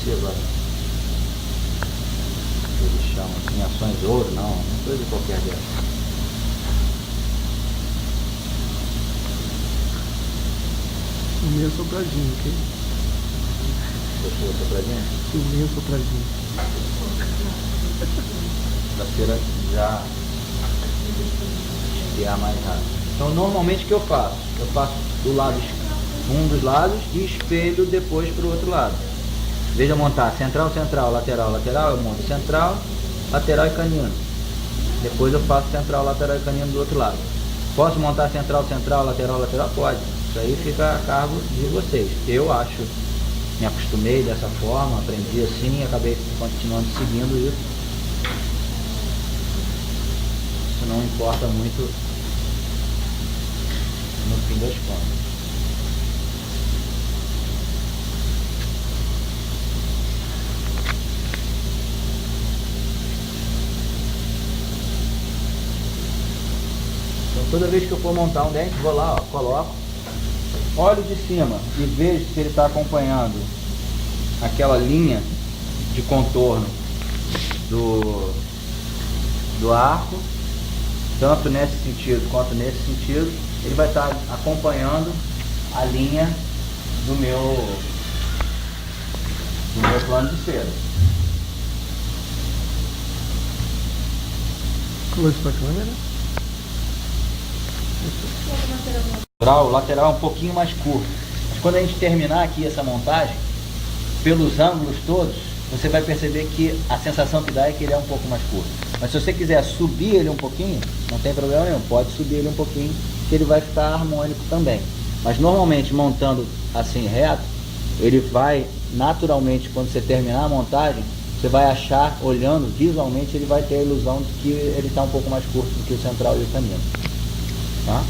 esqueci agora. Eles chamam assim, ações ouro, não coisa qualquer dessa. O meu sopradinho, ok? Gostou do sopradinho? O meu sopradinho. Pra ser já esfriar mais rápido. Então normalmente o que eu faço? Eu faço do lado, um dos lados e espelho depois para o outro lado. Veja montar central, central, lateral, lateral, eu monto central, lateral e canino. Depois eu faço central, lateral e canino do outro lado. Posso montar central, central, lateral, lateral? Pode. Isso aí fica a cargo de vocês. Eu acho, me acostumei dessa forma, aprendi assim e acabei continuando seguindo isso. Isso não importa muito no fim das contas. Então toda vez que eu for montar um dente, vou lá, ó, coloco, olho de cima e vejo se ele está acompanhando aquela linha de contorno do arco, tanto nesse sentido quanto nesse sentido. Ele vai estar acompanhando a linha do meu plano de cera. Close pra câmera. O lateral é um pouquinho mais curto. Mas quando a gente terminar aqui essa montagem, pelos ângulos todos, você vai perceber que a sensação que dá é que ele é um pouco mais curto. Mas se você quiser subir ele um pouquinho, não tem problema nenhum, pode subir ele um pouquinho, que ele vai ficar harmônico também. Mas normalmente montando assim reto, ele vai naturalmente, quando você terminar a montagem, você vai achar, olhando visualmente, ele vai ter a ilusão de que ele está um pouco mais curto do que o central e o canino. Tá?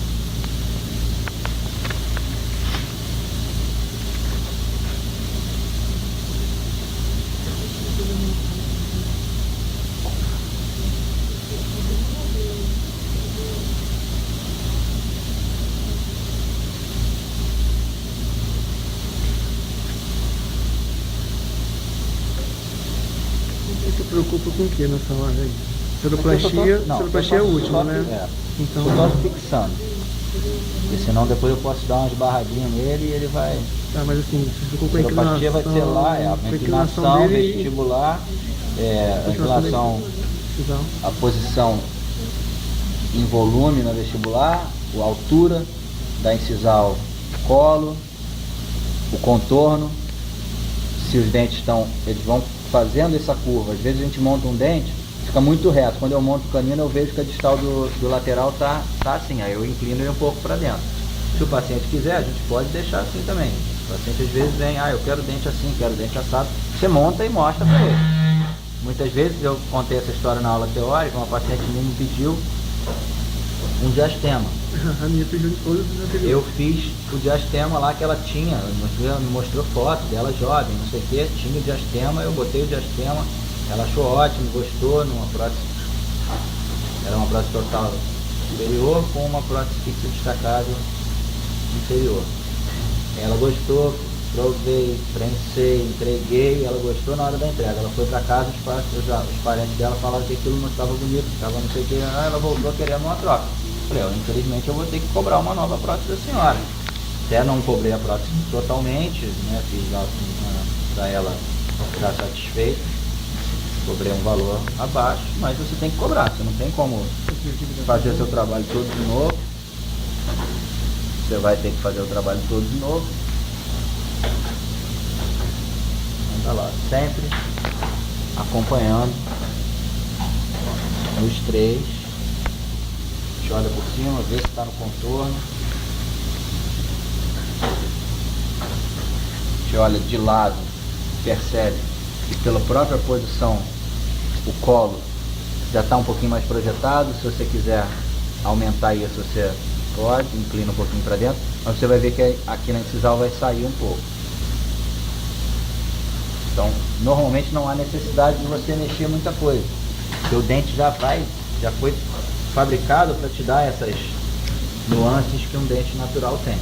Você se preocupa com o que nessa hora aí? Sonoplastia é a última, né? Então eu gosto fixando. Porque senão depois eu posso dar umas barradinhas nele e ele vai... Tá, mas assim, você ficou com a sonoplastia vai ser lá, a inclinação vestibular, a inclinação, a posição em volume na vestibular, a altura da incisal, colo, o contorno, se os dentes estão, eles vão fazendo essa curva. Às vezes a gente monta um dente, fica muito reto. Quando eu monto o canino, eu vejo que a distal do lateral tá assim, aí eu inclino ele um pouco para dentro. Se o paciente quiser, a gente pode deixar assim também. O paciente às vezes vem, eu quero dente assim, quero dente assado. Você monta e mostra para ele. Muitas vezes eu contei essa história na aula teórica, uma paciente minha me pediu um diastema. A minha pediu todos os anteriores. Eu fiz o diastema lá que ela tinha, me mostrou foto dela jovem, não sei o que, tinha o diastema, eu botei o diastema, ela achou ótimo, gostou, numa prótese, era uma prótese total superior com uma prótese fixa destacável inferior. Ela gostou, provei, prensei, entreguei, ela gostou na hora da entrega. Ela foi para casa, os parentes dela falaram que aquilo não estava bonito, estava não sei o que, ela voltou querendo uma troca. Falei, infelizmente eu vou ter que cobrar uma nova prótese da senhora. Até não cobrei a prótese totalmente, né, fiz lá para ela ficar satisfeita, cobrei um valor abaixo, mas você tem que cobrar, você não tem como fazer seu trabalho todo de novo. Você vai ter que fazer o trabalho todo de novo. Anda lá, sempre acompanhando os três. A gente olha por cima, vê se está no contorno. A gente olha de lado, percebe que pela própria posição o colo já está um pouquinho mais projetado. Se você quiser aumentar isso, você pode, inclina um pouquinho para dentro, mas você vai ver que aqui na incisal vai sair um pouco. Então, normalmente não há necessidade de você mexer muita coisa, porque o dente já foi fabricado para te dar essas nuances que um dente natural tem.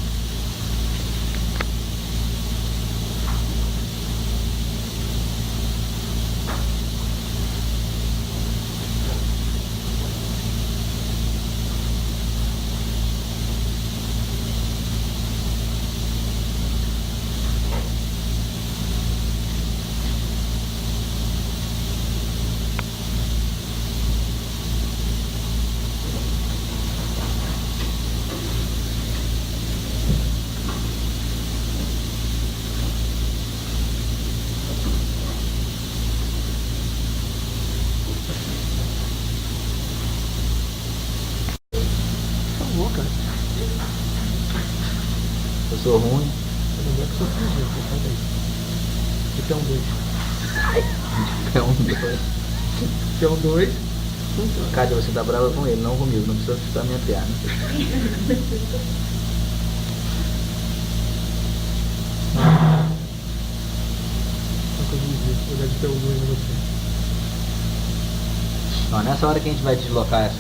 Não é que sou fugindo, tá bem. Aqui é um 2. É um, dois. Aqui é um 2. Cádia, você tá brava com ele, não comigo, não precisa chutar minha perna. Uma coisa de ver, jogar de pé um 2 em você. Ó, nessa hora que a gente vai deslocar esse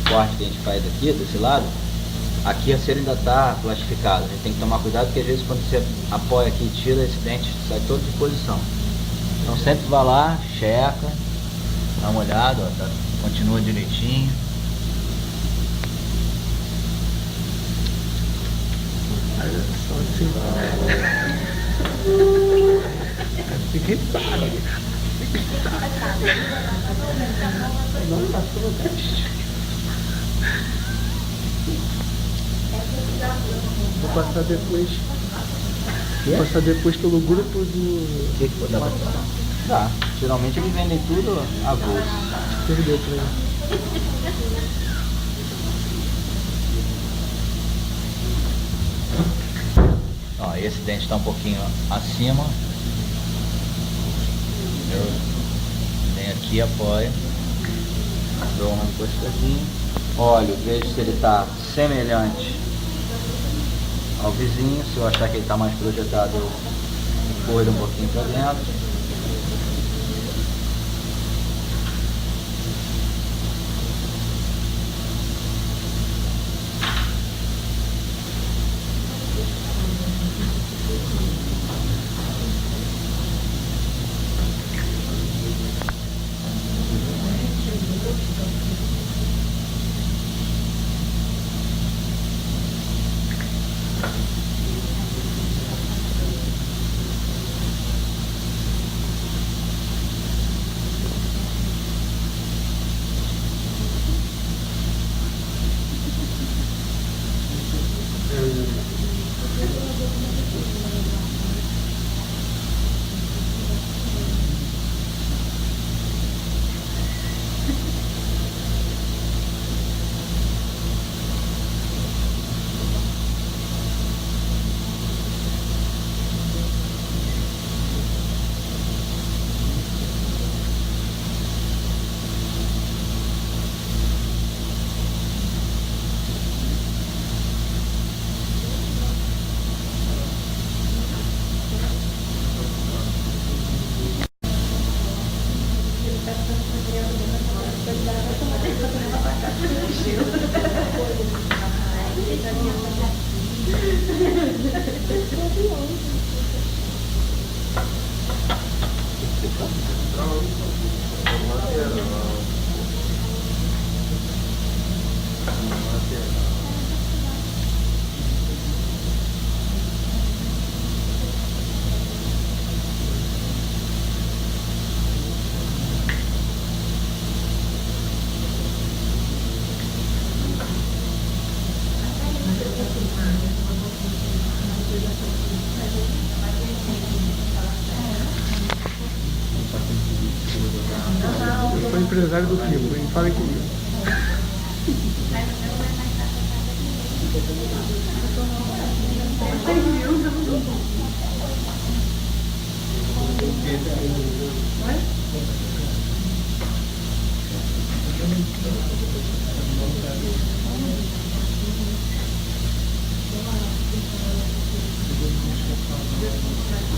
corte que a gente faz aqui, desse lado, aqui a cera ainda está plastificada. A gente tem que tomar cuidado porque às vezes quando você apoia aqui e tira, esse dente sai todo de posição. Então sempre vai lá, checa, dá uma olhada, ó, tá, continua direitinho. Só assim. Fiquei sabe. Não tá tudo bem. Vou passar depois. Vou passar depois pelo grupo do. O que dá pra passar? Dá. Geralmente eles vendem tudo a bolsa. Perdeu pra ele. Ó, esse dente está um pouquinho acima. Eu venho aqui, apoio, dou uma encostadinha, olho, vejo se ele está semelhante ao vizinho. Se eu achar que ele está mais projetado, eu empurro ele um pouquinho para dentro. Eu sou empresário do filme, hein? Falem comigo.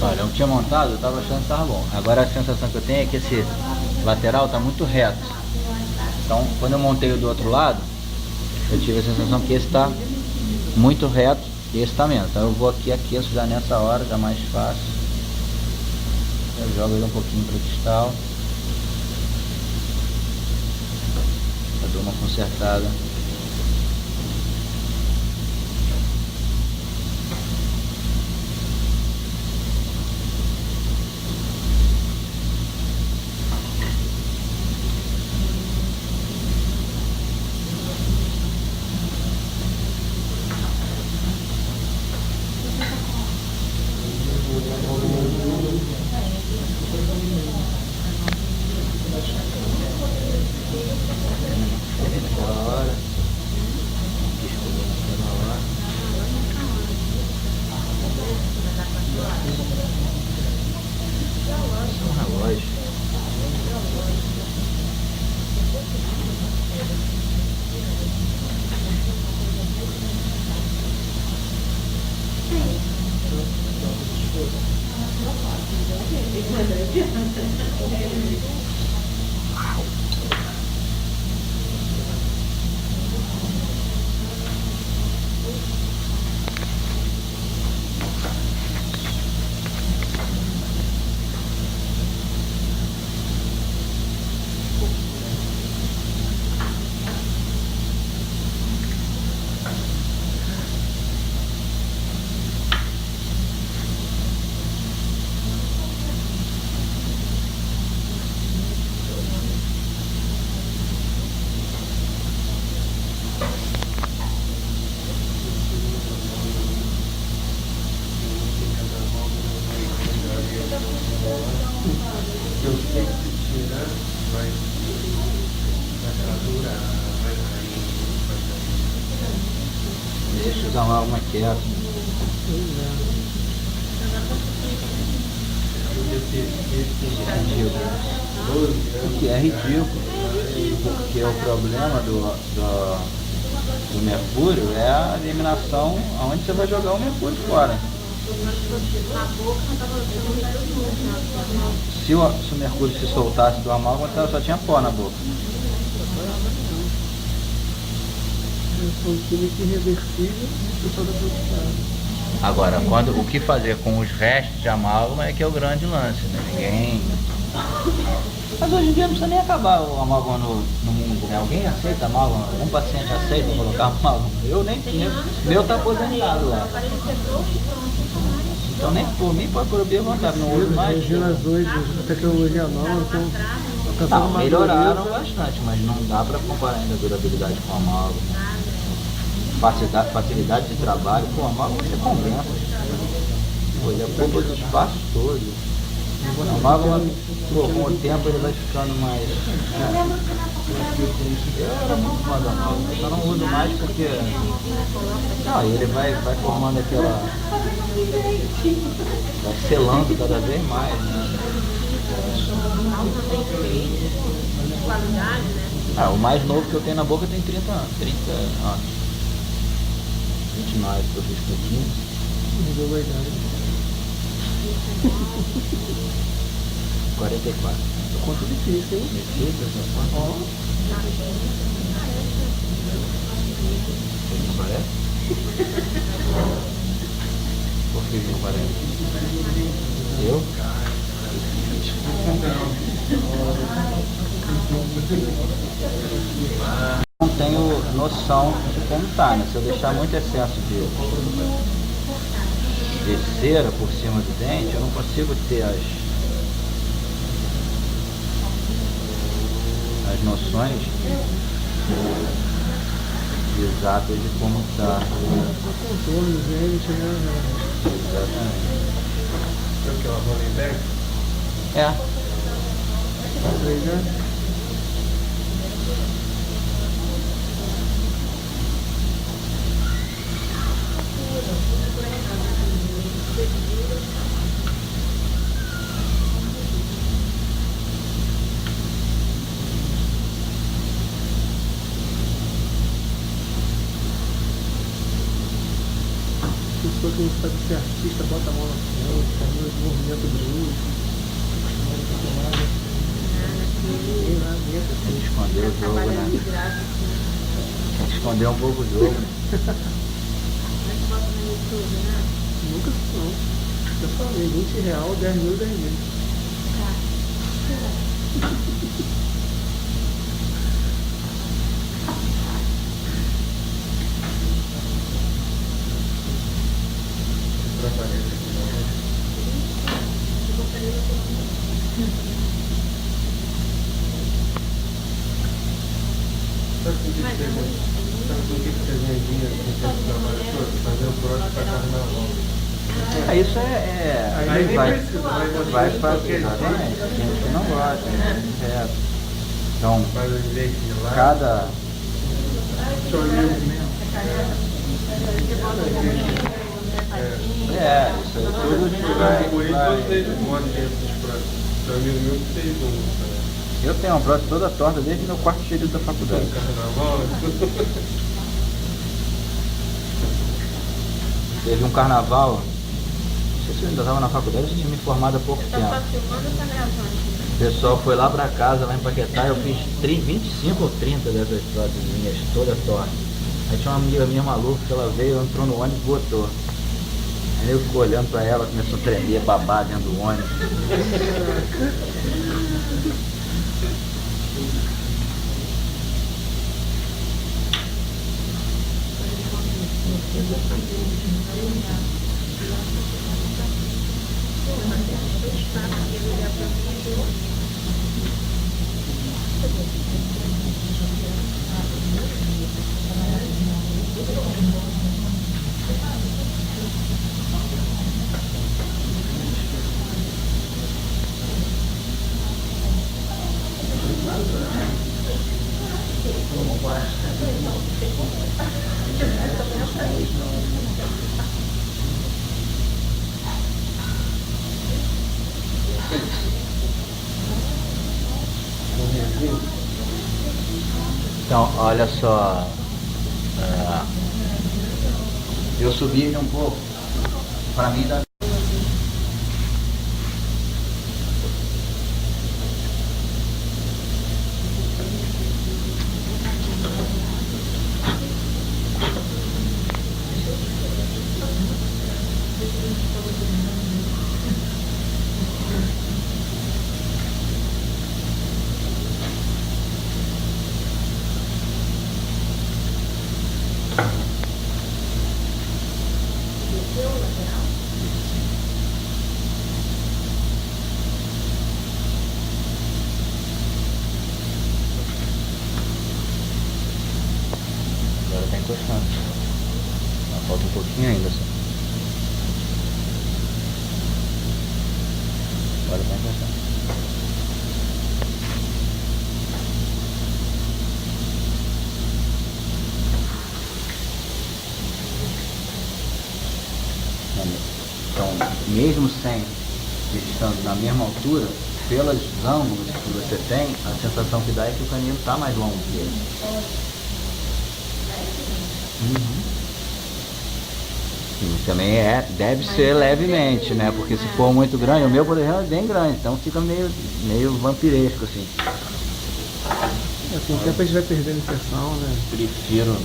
Olha, eu tinha montado, eu estava achando que estava bom. Agora a sensação que eu tenho é que esse lateral está muito reto. Então, quando eu montei o do outro lado, eu tive a sensação que esse está muito reto e esse está menos. Então eu vou aqui, aqueço já nessa hora, já mais fácil. Eu jogo ele um pouquinho para o cristal. Eu dou uma consertada. Naquela hora. Um relógio. Eu sei que se tirar, vai durar, Deixa os amálgamas quietos. O que é ridículo, porque o problema do mercúrio é a eliminação onde você vai jogar o mercúrio fora. Se o mercúrio se soltasse do amálgama, só tinha pó na boca. São químicos irreversíveis e pessoal da produção. Agora, o que fazer com os restos de amálgama é que é o grande lance, né? Ninguém... Mas hoje em dia não precisa nem acabar o amálgama no mundo, né? Alguém aceita amálgama? Um paciente aceita colocar amálgama? Eu nem tinha. Meu tá aposentado lá. Então nem por mim pode por vontade, não uso mais. As hoje, a tecnologia nova, então... Não, melhoraram bastante, mas não dá para comparar ainda a durabilidade com a amálgama. Facilidade de trabalho, pô, a amálgama você condensa. Pô, ele ocupa os espaços todos. A amálgama, com o tempo ele vai ficando mais... Eu era muito fã da amálgama, só não uso mais porque... Não, ele vai formando aquela... Vai selando cada vez mais, né? Ah, o mais novo que eu tenho na boca tem 30 anos. 29 que eu fiz com 15. Mudou a idade. 44. Quanto difícil, hein? Difícil essa conta? Ó. Não parece? Por que não parece? Eu? Não tenho noção de como tá, né? Se eu deixar muito excesso de cera por cima do dente, eu não consigo ter as noções exatas de como tá. O contorno do dente, né? Exatamente. É o que? Ela rola em back? É. Isso aí já? Pessoa que não sabe ser artista, bota a mão na frente, faz um movimento brusco. Tem que esconder o jogo, né? Tem que esconder um pouco o jogo. Nunca não. Eu falei, R$20, 10 mil, 10 mil. Sabe por que você vem aqui nesse trabalho todo? Fazer o próximo para carnaval. Isso aí vai fazer, exatamente. Gente que não gosta, né? Então, cada... Isso aí tudo Meu amigo meu que fez um. Eu tenho uma prótese toda torta desde meu quarto período da faculdade. Carnaval. Teve um carnaval, não sei se eu ainda estava na faculdade, eu tinha me formado há pouco tempo. Tá filmando ou tá gravando? O pessoal foi lá pra casa, lá em Paquetá, eu fiz 25 ou 30 dessas próteses minhas, toda torta. Aí tinha uma amiga minha maluca que ela veio, entrou no ônibus e botou. Aí eu fico olhando pra ela, começou a tremer, babar dentro do ônibus. Então, olha só, eu subi ele um pouco, para mim dá... Agora tá encostando. Falta um pouquinho ainda só. Agora tá encostando. Então, mesmo sem estando na mesma altura, pelos ângulos que você tem, a sensação que dá é que o canino está mais longo que ele. E também deve ser levemente, né? Porque se for muito grande, o meu, por exemplo, é bem grande, então fica meio vampiresco, assim. Com o tempo a gente vai perdendo impressão, né? Prefiro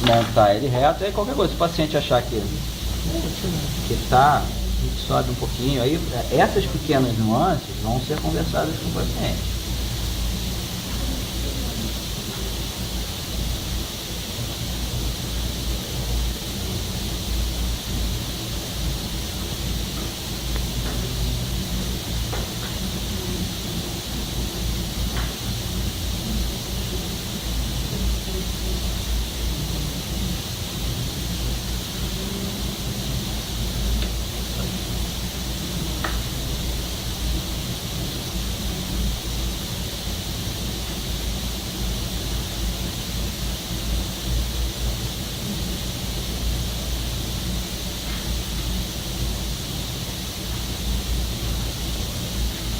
montar ele reto, aí qualquer coisa, se o paciente achar que tá, sobe um pouquinho, aí essas pequenas nuances vão ser conversadas com o paciente.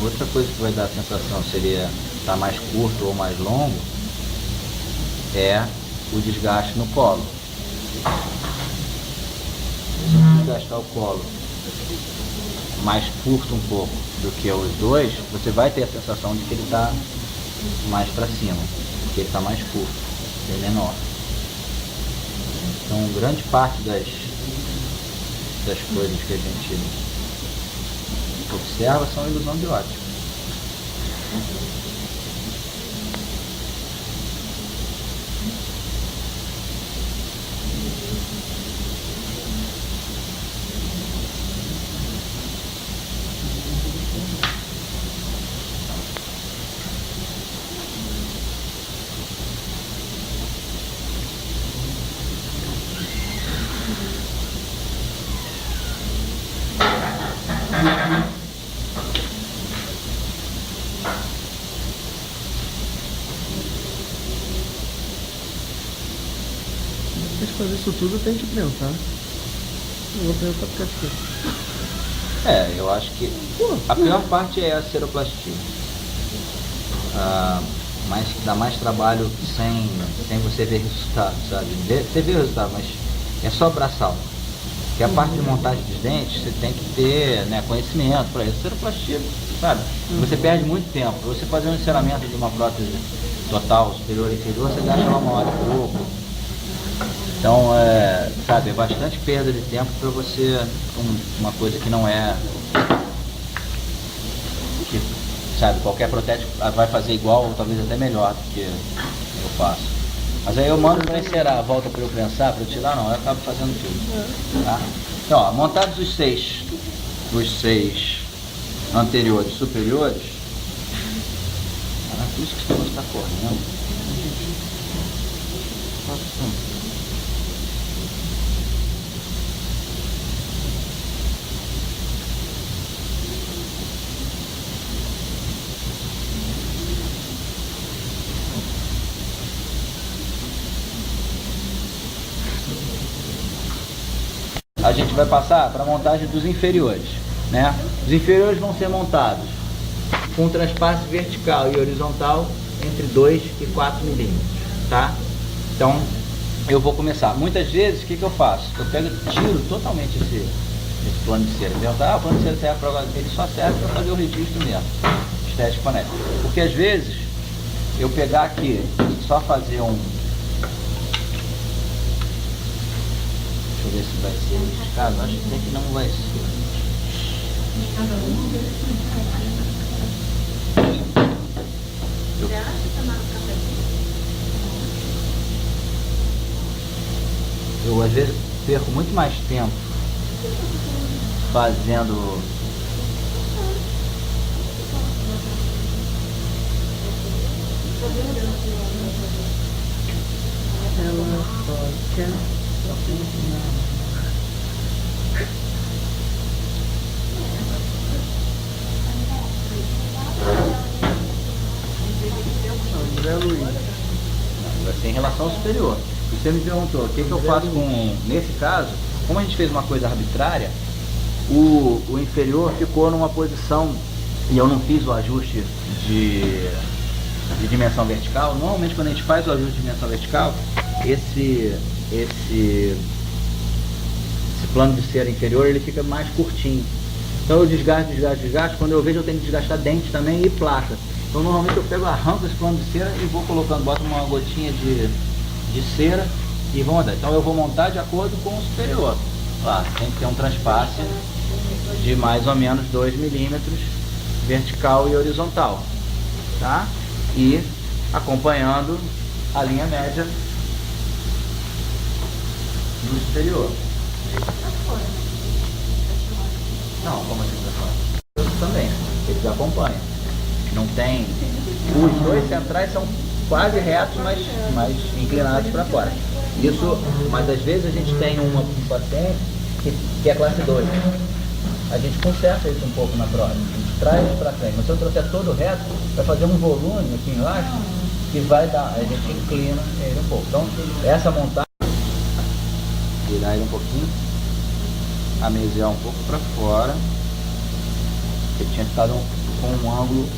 Outra coisa que vai dar a sensação seria estar mais curto ou mais longo é o desgaste no colo. Se você desgastar o colo mais curto um pouco do que os dois, você vai ter a sensação de que ele está mais para cima, porque ele está mais curto, ele é menor. Então, grande parte das coisas que a gente observa são ilusão de ótica. Mas fazer isso tudo tem que pensar. Eu vou perguntar porque acho que Eu acho que a pior parte é a seroplastia. Mas dá mais trabalho sem você ver resultado, sabe? Você vê o resultado, mas é só braçal. Porque a parte de montagem dos dentes, você tem que ter, né, conhecimento para isso. Seroplastia, sabe? Você perde muito tempo. Você fazer um enceramento de uma prótese total, superior e inferior, você gasta lá 1 hora e pouco. Então, sabe, é bastante perda de tempo para você, uma coisa que não é... Que, sabe, qualquer protético vai fazer igual ou talvez até melhor do que eu faço. Mas aí eu mando para encerar, volta para eu prensar, para eu tirar, não, eu acabo fazendo tudo. Tá? Então, ó, montados os seis anteriores, superiores, por isso que você está correndo. A gente vai passar para a montagem dos inferiores, né? Os inferiores vão ser montados com transpasse vertical e horizontal entre 2 e 4 milímetros, tá? Então, eu vou começar. Muitas vezes, o que eu faço? Eu tiro totalmente esse plano de cera. O plano de cera serve para... Ele só serve para fazer o registro mesmo, estético fonético. Porque às vezes, eu pegar aqui e só fazer um... Deixa eu ver se vai ser nesse caso. Acho até que não vai ser. Eu às vezes perco muito mais tempo fazendo... ela só quer... André Luiz. Vai ser em relação ao superior. Você me perguntou o que eu faço com... Nesse caso, como a gente fez uma coisa arbitrária, o inferior ficou numa posição e eu não fiz o ajuste de dimensão vertical. Normalmente quando a gente faz o ajuste de dimensão vertical, esse plano de cera inferior ele fica mais curtinho. Então eu desgasto, quando eu vejo eu tenho que desgastar dente também e placa. Então normalmente eu pego, arranco esse plano de cera e vou colocando, boto uma gotinha de cera e vou mandar. Então eu vou montar de acordo com o superior. Claro, tem que ter um transpasse de mais ou menos 2 milímetros vertical e horizontal, tá? E acompanhando a linha média do superior. Não, como assim pra fora? Também, eles acompanham. Não tem... Os dois centrais são quase retos, mas inclinados para fora. Isso, mas às vezes a gente tem um paciente que é classe 2. A gente conserta isso um pouco na prova. A gente traz para frente. Mas se eu trouxer todo reto, vai fazer um volume aqui embaixo que vai dar... A gente inclina ele um pouco. Então, essa montagem... Virar ele um pouquinho. Amesiar um pouco para fora. Ele tinha ficado com um ângulo...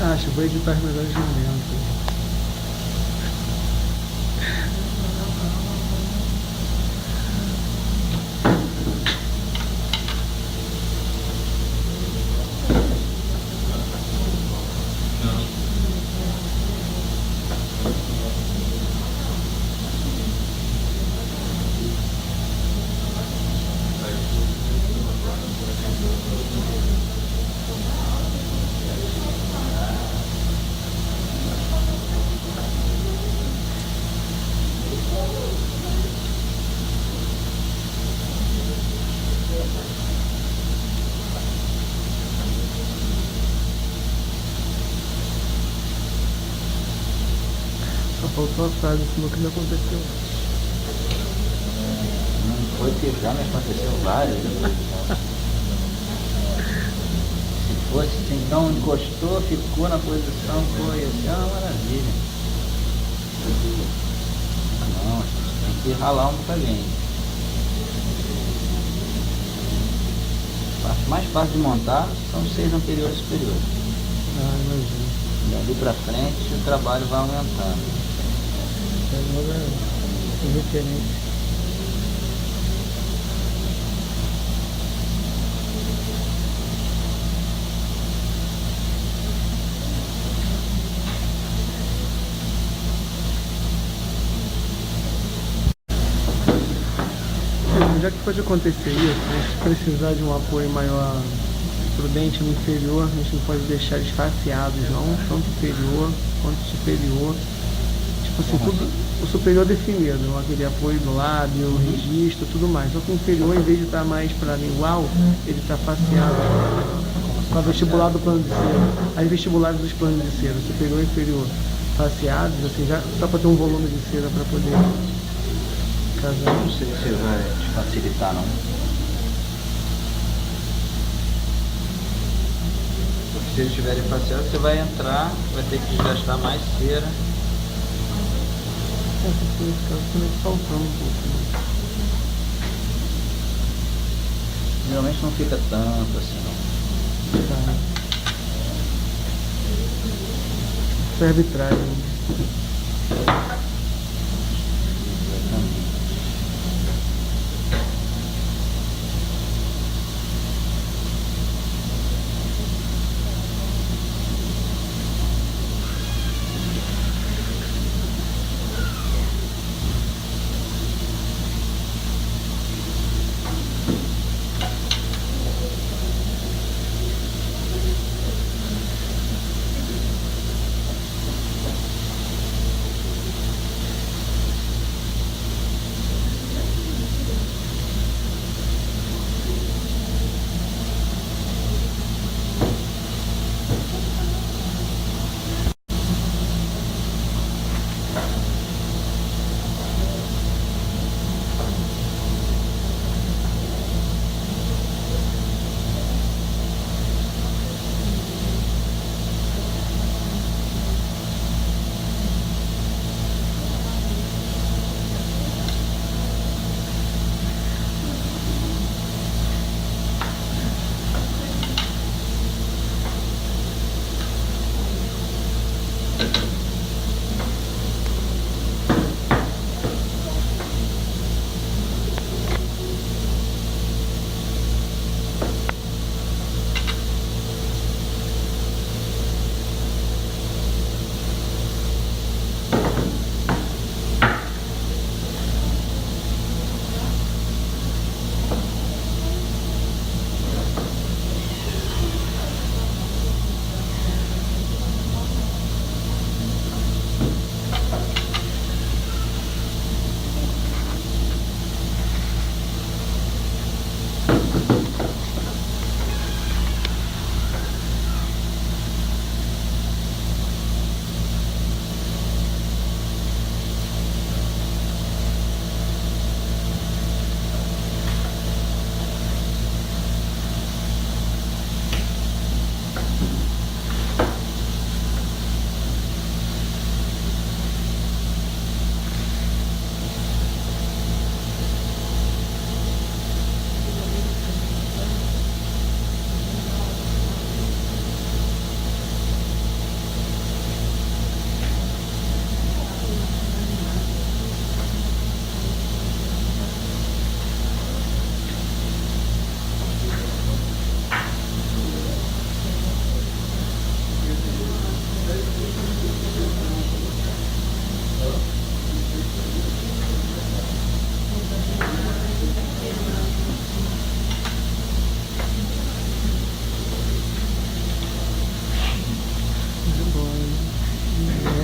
Acho, vou editar os melhores momentos. sua frase, isso nunca me aconteceu. Não foi que já me aconteceu várias vezes. Se fosse, então encostou, ficou na posição, foi assim, é uma maravilha. Não, tem que ralar um bocadinho. A parte mais fácil de montar são os 6 anteriores e superiores. Ah, imagino. Dali pra frente o trabalho vai aumentando. Agora é referência. Já que pode acontecer isso, se precisar de um apoio maior pro dente no inferior, a gente não pode deixar eles faceados não, tanto inferior quanto superior. Tipo assim, tudo, o superior definido, aquele apoio do lábio, o registro, tudo mais. Só que o inferior, em vez de estar mais para lingual, ele está faceado com a vestibular do plano de cera. As vestibulares dos planos de cera, superior e inferior, faceados, assim, já, só para ter um volume de cera para poder casar. Não sei se vai te facilitar não. Porque se eles estiverem faceados, você vai entrar, vai ter que desgastar mais cera. Essa coisa fica faltando um pouco. Né? Geralmente não fica tanto assim não. Tá. Isso é arbitragem.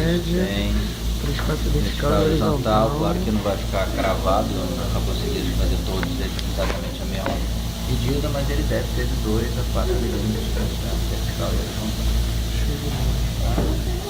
média, Tem espaço vertical vertical e e horizontal, horizontal. claro que não vai ficar cravado, eu nunca consegui fazer todos exatamente a mesma medida, mas ele deve ter de 2 a 4 milímetros de vertical e horizontal. Show de bola. Tá?